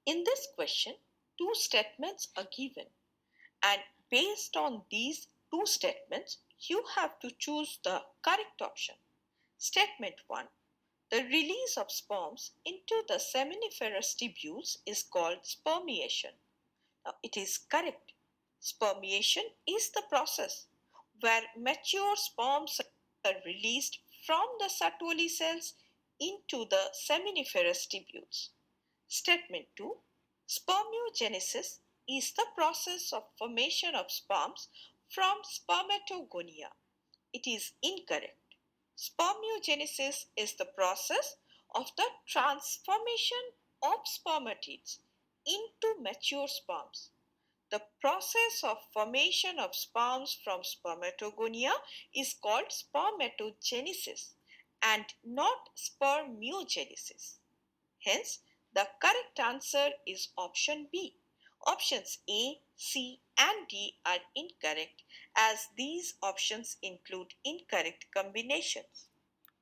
In this question, two statements are given, and based on these two statements, you have to choose the correct option. Statement 1. The release of sperms into the seminiferous tubules is called spermiation. Now, it is correct. Spermiation is the process where mature sperms are released from the Sertoli cells into the seminiferous tubules. Statement 2. Spermiogenesis is the process of formation of sperms from spermatogonia. It is incorrect. Spermiogenesis is the process of the transformation of spermatids into mature sperms. The process of formation of sperms from spermatogonia is called spermatogenesis and not spermiogenesis. Hence, the correct answer is option B. Options A, C, and D are incorrect as these options include incorrect combinations.